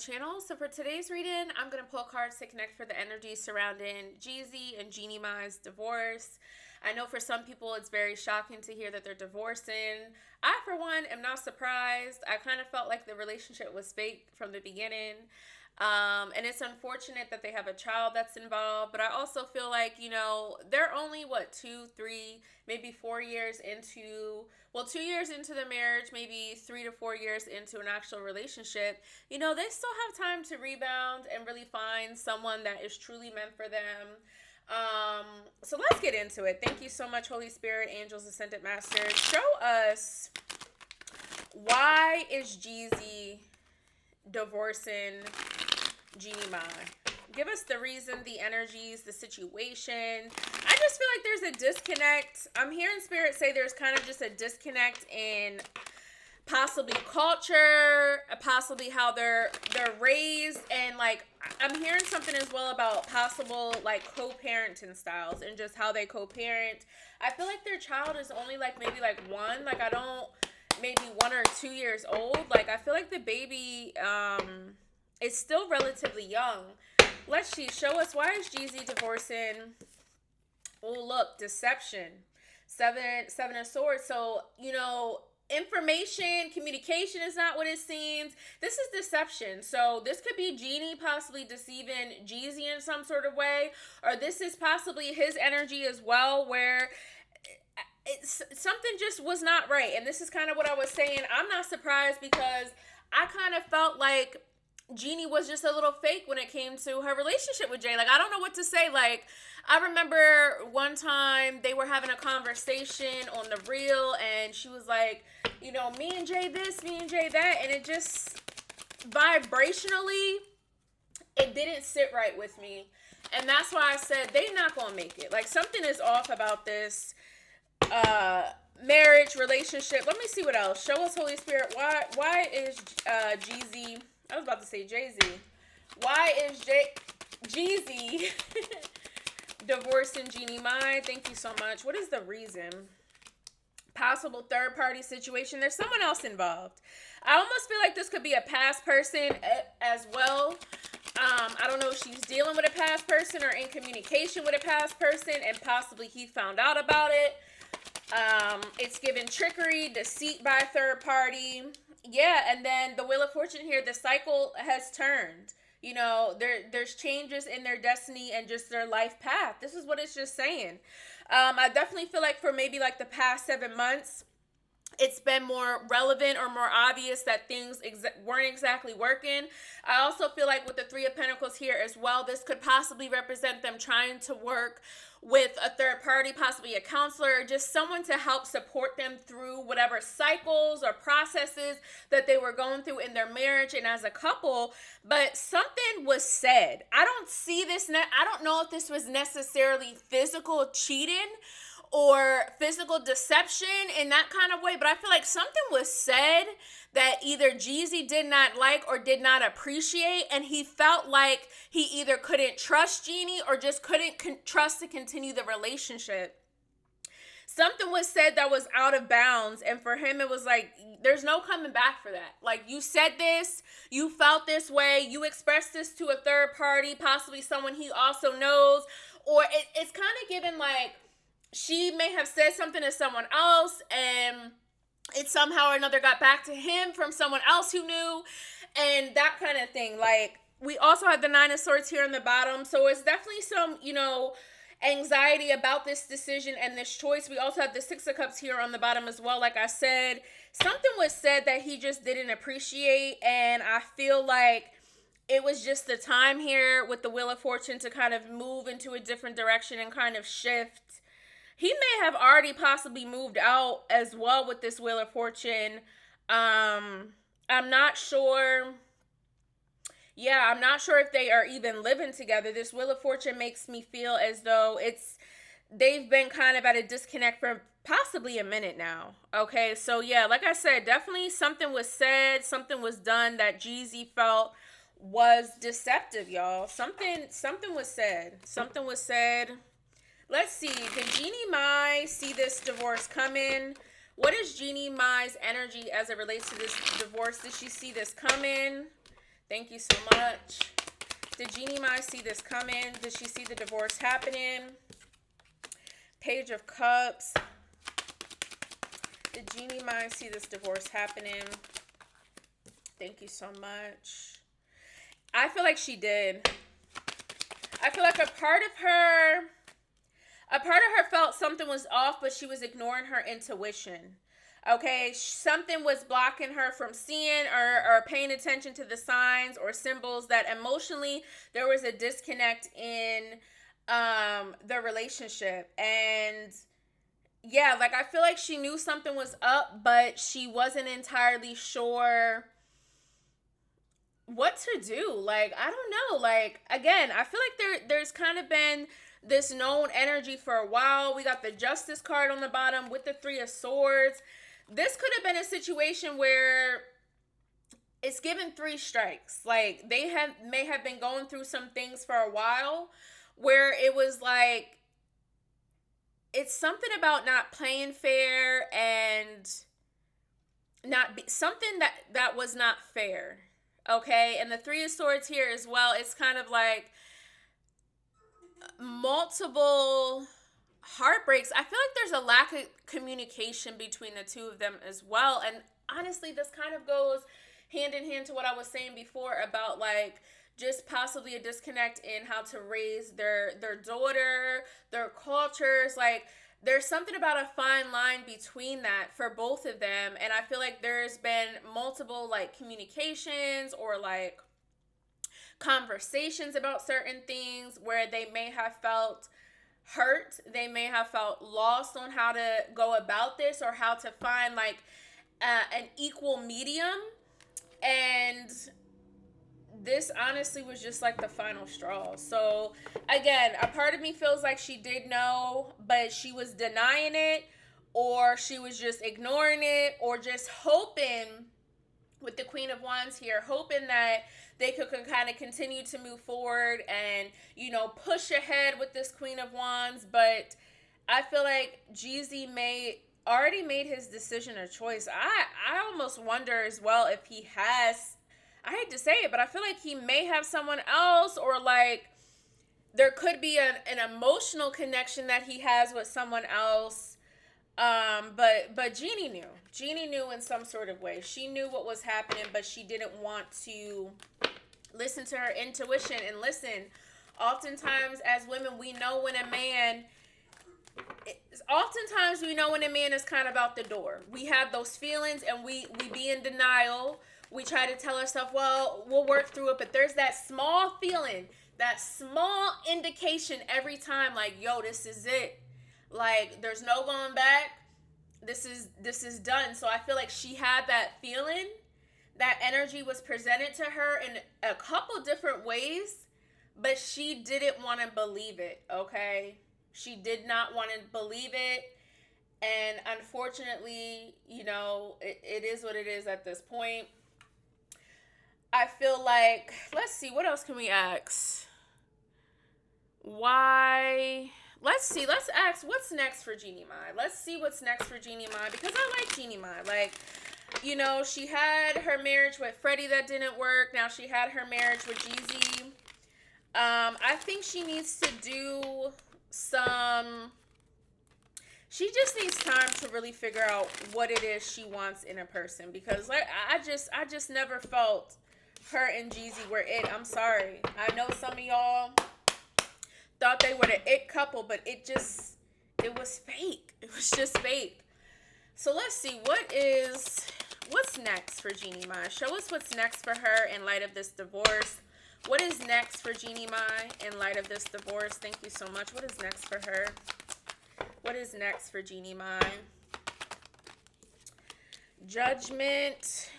channel. So for today's reading, I'm going to pull cards to connect for the energy surrounding Jeezy and Jeannie Mai's divorce. I know for some people it's very shocking to hear that they're divorcing. I, for one, am not surprised. I kind of felt like the relationship was fake from the beginning. And it's unfortunate that they have a child that's involved, but I also feel like, they're only, 2, 3, maybe 4 years into, 2 years into the marriage, maybe 3 to 4 years into an actual relationship. They still have time to rebound and really find someone that is truly meant for them. So let's get into it. Thank you so much, Holy Spirit, angels, ascended masters. Show us, why is Jeezy divorcing Jeannie Mai? Give us the reason, the energies, the situation. I just feel like there's a disconnect. I'm hearing Spirit say there's kind of just a disconnect in possibly culture, possibly how they're raised, and like I'm hearing something as well about possible like co-parenting styles and just how they co-parent. I feel like their child is only like maybe like one, like I don't, maybe 1 or 2 years old. Like I feel like the baby is still relatively young. Let's see. Show us, why is Jeezy divorcing? Oh, look, deception. Seven of Swords. So, information, communication is not what it seems. This is deception. So this could be Jeannie possibly deceiving Jeezy in some sort of way, or this is possibly his energy as well, where something just was not right. And this is kind of what I was saying. I'm not surprised because I kind of felt like Jeannie was just a little fake when it came to her relationship with Jay. Like, I don't know what to say. Like, I remember one time they were having a conversation on the reel, and she was like, me and Jay this, me and Jay that, and it just, vibrationally, it didn't sit right with me. And that's why I said, they not gonna make it. Like, something is off about this marriage, relationship. Let me see what else. Show us, Holy Spirit, why is Jeezy, I was about to say Jay-Z. Why is Jeezy divorcing Jeannie Mai? Thank you so much. What is the reason? Possible third party situation. There's someone else involved. I almost feel like this could be a past person as well. I don't know if she's dealing with a past person or in communication with a past person, and possibly he found out about it. It's given trickery, deceit by a third party. Yeah, and then the Wheel of Fortune here, the cycle has turned. There's changes in their destiny and just their life path. This is what it's just saying. I definitely feel like for maybe like the past 7 months, it's been more relevant or more obvious that things weren't exactly working. I also feel like with the Three of Pentacles here as well, this could possibly represent them trying to work with a third party, possibly a counselor, just someone to help support them through whatever cycles or processes that they were going through in their marriage and as a couple. But something was said. I don't see this. I don't know if this was necessarily physical cheating or physical deception in that kind of way, but I feel like something was said that either Jeezy did not like or did not appreciate, and he felt like he either couldn't trust Jeannie or just couldn't trust to continue the relationship. Something was said that was out of bounds, and for him it was like, there's no coming back for that. Like, you said this, you felt this way, you expressed this to a third party, possibly someone he also knows, or it's kind of given like, she may have said something to someone else and it somehow or another got back to him from someone else who knew, and that kind of thing. Like, we also have the Nine of Swords here on the bottom. So it's definitely some, anxiety about this decision and this choice. We also have the Six of Cups here on the bottom as well. Like I said, something was said that he just didn't appreciate, and I feel like it was just the time here with the Wheel of Fortune to kind of move into a different direction and kind of shift. He may have already possibly moved out as well with this Wheel of Fortune. I'm not sure. Yeah, I'm not sure if they are even living together. This Wheel of Fortune makes me feel as though they've been kind of at a disconnect for possibly a minute now. Okay, so yeah, like I said, definitely something was said, something was done that Jeezy felt was deceptive, y'all. Something was said. Something was said. Let's see. Did Jeannie Mai see this divorce coming? What is Jeannie Mai's energy as it relates to this divorce? Did she see this coming? Thank you so much. Did Jeannie Mai see this coming? Did she see the divorce happening? Page of Cups. Did Jeannie Mai see this divorce happening? Thank you so much. I feel like she did. I feel like a part of her felt something was off, but she was ignoring her intuition. Okay, something was blocking her from seeing or paying attention to the signs or symbols that emotionally there was a disconnect in the relationship. And yeah, like I feel like she knew something was up, but she wasn't entirely sure what to do. Like, I don't know. Like, again, I feel like there's kind of been this known energy for a while. We got the Justice card on the bottom with the Three of Swords. This could have been a situation where it's given three strikes. Like, they may have been going through some things for a while where it was like, it's something about not playing fair and something that was not fair. Okay, and the Three of Swords here as well, it's kind of like multiple heartbreaks. I feel like there's a lack of communication between the two of them as well. And honestly, this kind of goes hand in hand to what I was saying before about like just possibly a disconnect in how to raise their daughter, their cultures. Like, there's something about a fine line between that for both of them. And I feel like there's been multiple like communications or like conversations about certain things where they may have felt hurt, they may have felt lost on how to go about this or how to find like an equal medium. And this honestly was just like the final straw. So again, a part of me feels like she did know, but she was denying it, or she was just ignoring it, or just hoping, with the Queen of Wands here, hoping that they could kind of continue to move forward and, you know, push ahead with this Queen of Wands. But I feel like Jeezy already made his decision or choice. I almost wonder as well if he has, I hate to say it, but I feel like he may have someone else, or like there could be an emotional connection that he has with someone else. But Jeannie knew. Jeannie knew in some sort of way. She knew what was happening, but she didn't want to listen to her intuition. And listen, oftentimes as women, we know when a man is kind of out the door. We have those feelings and we be in denial. We try to tell ourselves, well, we'll work through it. But there's that small feeling, that small indication every time, like, yo, this is it. Like, there's no going back. This is done. So I feel like she had that feeling. That energy was presented to her in a couple different ways, but she didn't want to believe it, okay? She did not want to believe it. And unfortunately, you know, it is what it is at this point. I feel like, let's see, what else can we ask? Why? Let's ask what's next for Jeannie Mai. Let's see what's next for Jeannie Mai, because I like Jeannie Mai. Like, you know, she had her marriage with Freddie that didn't work. Now she had her marriage with Jeezy. I think she needs to do she just needs time to really figure out what it is she wants in a person, because like I just never felt her and Jeezy were it. I'm sorry. I know some of y'all thought they were the it couple, but it was fake. It was just fake. So let's see, what's next for Jeannie Mai? Show us what's next for her in light of this divorce. What is next for Jeannie Mai in light of this divorce? Thank you so much. What is next for her? What is next for Jeannie Mai? Judgment.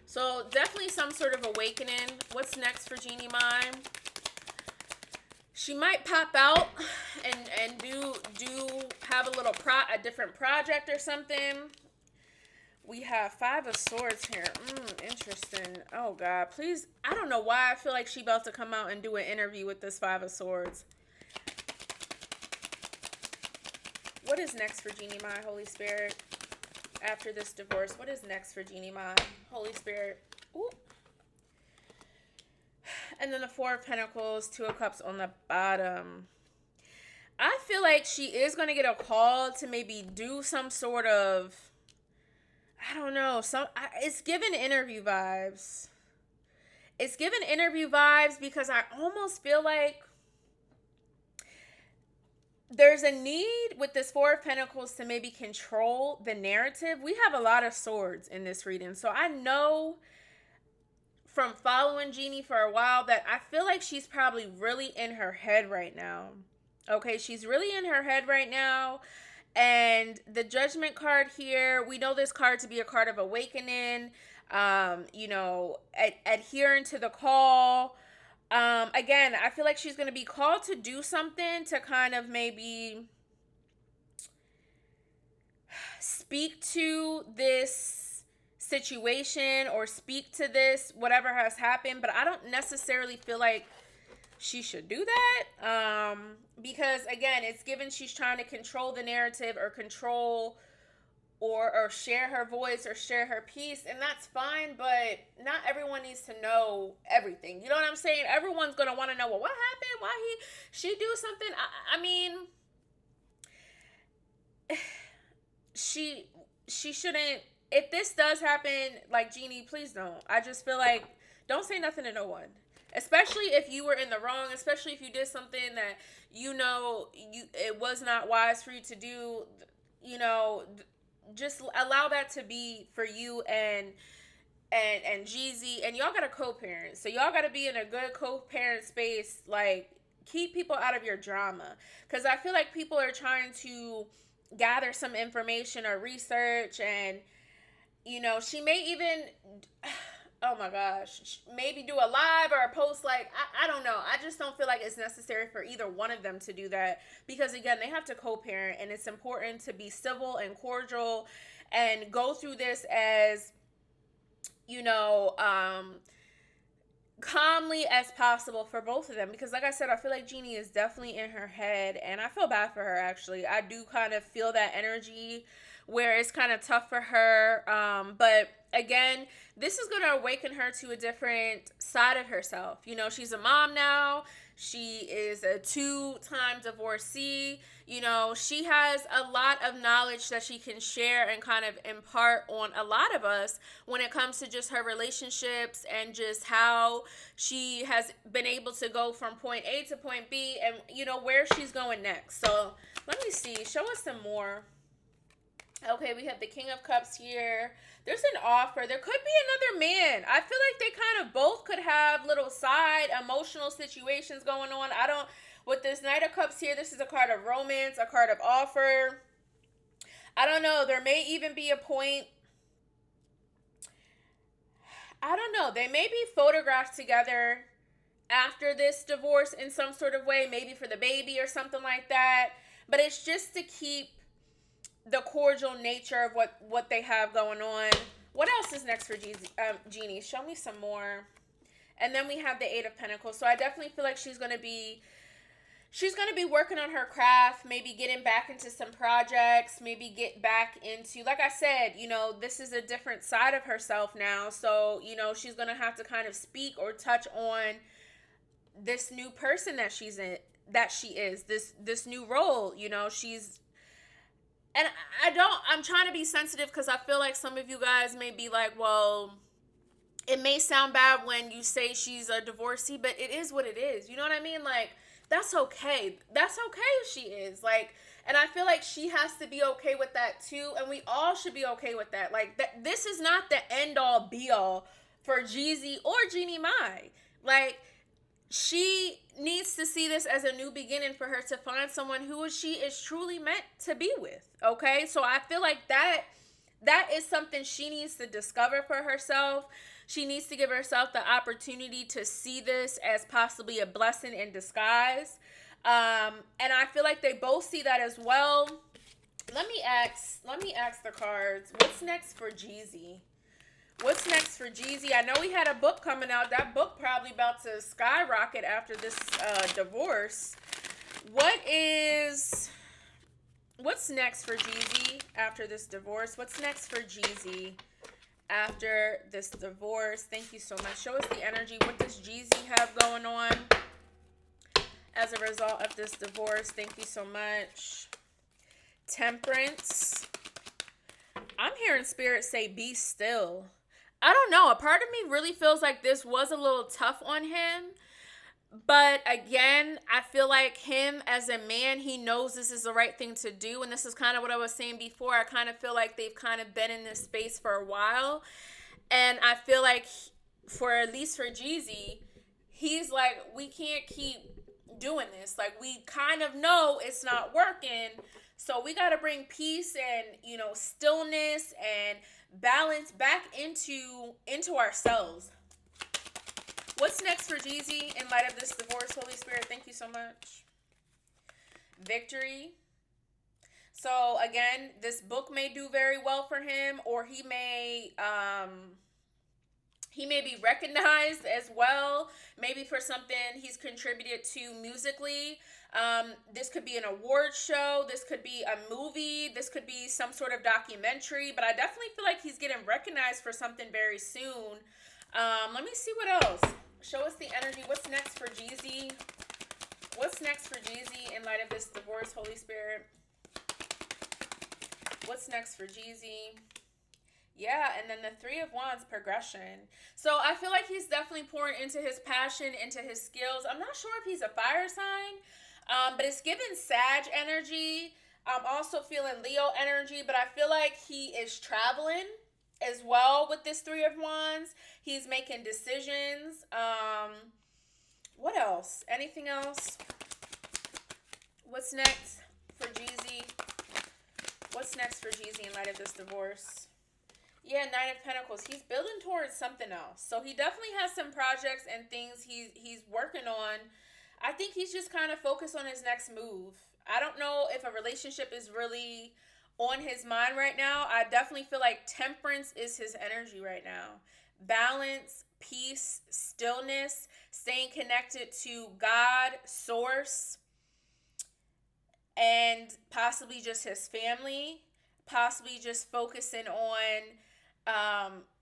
So definitely some sort of awakening. What's next for Jeannie Mai? She might pop out and do have a different project or something. We have Five of Swords here. Interesting. Oh God, please. I don't know why I feel like she about to come out and do an interview with this Five of Swords. What is next for Jeannie Mai, Holy Spirit? After this divorce, what is next for Jeannie Mai, Holy Spirit? Ooh. And then the Four of Pentacles, Two of Cups on the bottom. I feel like she is going to get a call to maybe do some sort of, I don't know, it's given interview vibes. It's given interview vibes because I almost feel like there's a need with this Four of Pentacles to maybe control the narrative. We have a lot of swords in this reading. So I know from following Jeannie for a while that I feel like she's probably really in her head right now. Okay, she's really in her head right now. And the Judgment card here, we know this card to be a card of awakening, adhering to the call. Again, I feel like she's going to be called to do something to kind of maybe speak to this situation or speak to this, whatever has happened. But I don't necessarily feel like she should do that. Because again, it's given she's trying to control the narrative or control or share her voice or share her piece, and that's fine, but not everyone needs to know everything. You know what I'm saying? Everyone's gonna want to know, well, what happened? Why she do something? I mean, she shouldn't. If this does happen, like, Jeannie, please don't. I just feel like don't say nothing to no one, especially if you were in the wrong, especially if you did something that it was not wise for you to do. Just allow that to be for you and Jeezy, and y'all got to co-parent. So y'all got to be in a good co-parent space. Like, keep people out of your drama, because I feel like people are trying to gather some information or research, and she may even, oh my gosh, maybe do a live or a post. Like, I don't know. I just don't feel like it's necessary for either one of them to do that, because again, they have to co-parent, and it's important to be civil and cordial and go through this as, calmly as possible for both of them. Because like I said, I feel like Jeannie is definitely in her head, and I feel bad for her, actually. I do kind of feel that energy where it's kind of tough for her. But again, this is going to awaken her to a different side of herself. She's a mom now. She is a 2-time divorcee. She has a lot of knowledge that she can share and kind of impart on a lot of us when it comes to just her relationships and just how she has been able to go from point A to point B, and, where she's going next. So let me see. Show us some more. Okay, we have the King of Cups here. There's an offer. There could be another man. I feel like they kind of both could have little side emotional situations going on. With this Knight of Cups here, this is a card of romance, a card of offer. I don't know. There may even be a point. I don't know. They may be photographed together after this divorce in some sort of way, maybe for the baby or something like that. But it's just to keep the cordial nature of what they have going on. What else is next for Jeannie? Show me some more. And then we have the Eight of Pentacles. So I definitely feel like she's going to be working on her craft, maybe getting back into some projects, maybe get back into, like I said, this is a different side of herself now. So, she's going to have to kind of speak or touch on this new person that she is, this new role. And I'm trying to be sensitive, because I feel like some of you guys may be like, well, it may sound bad when you say she's a divorcee, but it is what it is. You know what I mean? Like, that's okay. That's okay if she is. Like, and I feel like she has to be okay with that too. And we all should be okay with that. Like, this is not the end all be all for Jeezy or Jeannie Mai. Like, she needs to see this as a new beginning for her to find someone who she is truly meant to be with. Okay, so I feel like that is something she needs to discover for herself. She needs to give herself the opportunity to see this as possibly a blessing in disguise. And I feel like they both see that as well. Let me ask the cards. What's next for Jeezy? What's next for Jeezy? I know we had a book coming out. That book probably about to skyrocket after this divorce. What's next for Jeezy after this divorce? What's next for Jeezy after this divorce. Thank you so much. Show us the energy. What does Jeezy have going on as a result of this divorce? Thank you so much. Temperance. I'm hearing spirit say be still. I don't know. A part of me really feels like this was a little tough on him. But again, I feel like him as a man, he knows this is the right thing to do. And this is kind of what I was saying before. I kind of feel like they've kind of been in this space for a while. And I feel like for at least for Jeezy, he's like, we can't keep doing this. Like, we kind of know it's not working. So we got to bring peace and, stillness and balance back into ourselves. What's next for Jeezy in light of this divorce? Holy Spirit, thank you so much. Victory. So again, this book may do very well for him, or he may be recognized as well, maybe for something he's contributed to musically. This could be an award show. This could be a movie. This could be some sort of documentary. But I definitely feel like he's getting recognized for something very soon. Let me see what else. Show us the energy. What's next for Jeezy? What's next for Jeezy in light of this divorce, Holy Spirit? What's next for Jeezy? Yeah, and then the Three of Wands, progression. So I feel like he's definitely pouring into his passion, into his skills. I'm not sure if he's a fire sign, but it's giving Sag energy. I'm also feeling Leo energy, but I feel like he is traveling as well with this Three of Wands. He's making decisions. What else? Anything else? What's next for Jeezy? What's next for Jeezy in light of this divorce? Yeah, Nine of Pentacles. He's building towards something else. So he definitely has some projects and things he's working on. I think he's just kind of focused on his next move. I don't know if a relationship is really on his mind right now. I definitely feel like temperance is his energy right now. Balance, peace, stillness, staying connected to God, source, and possibly just his family, possibly just focusing on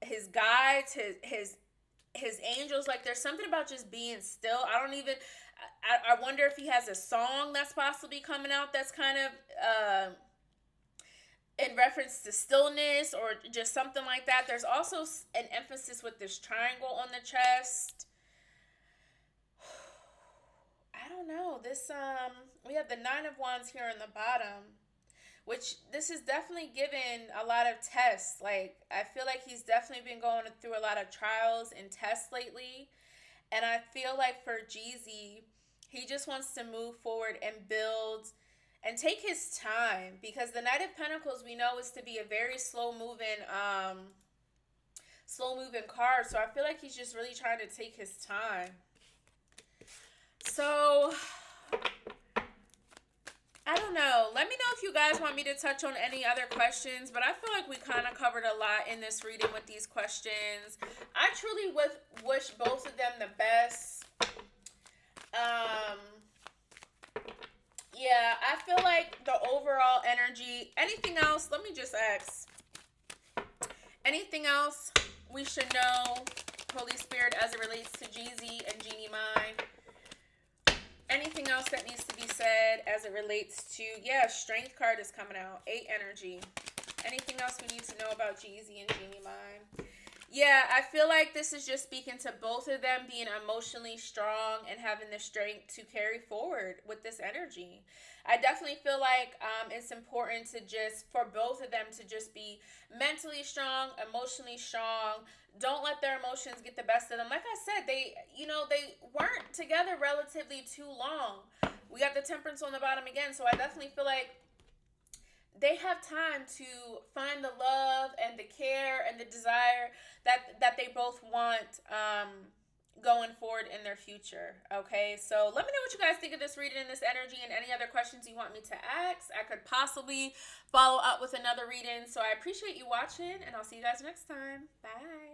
his guides, his angels. Like, there's something about just being still. I wonder if he has a song that's possibly coming out that's kind of in reference to stillness or just something like that. There's also an emphasis with this triangle on the chest. I don't know. We have the Nine of Wands here on the bottom, which this is definitely given a lot of tests. Like, I feel like he's definitely been going through a lot of trials and tests lately. And I feel like for Jeezy, he just wants to move forward and build and take his time, because the Knight of Pentacles, we know, is to be a very slow moving card. So I feel like he's just really trying to take his time. So I don't know. Let me know if you guys want me to touch on any other questions, but I feel like we kind of covered a lot in this reading with these questions. I truly wish both of them the best. Yeah, I feel like the overall energy. Anything else? Let me just ask. Anything else we should know, Holy Spirit, as it relates to Jeezy and Jeannie Mai? Anything else that needs to be said as it relates to, Strength card is coming out. 8 energy. Anything else we need to know about Jeezy and Jeannie Mai? Yeah, I feel like this is just speaking to both of them being emotionally strong and having the strength to carry forward with this energy. I definitely feel like it's important for both of them to just be mentally strong, emotionally strong. Don't let their emotions get the best of them. Like I said, they weren't together relatively too long. We got the Temperance on the bottom again, so I definitely feel like they have time to find the love and the care and the desire that they both want going forward in their future. Okay, so let me know what you guys think of this reading and this energy, and any other questions you want me to ask. I could possibly follow up with another reading. So I appreciate you watching, and I'll see you guys next time. Bye.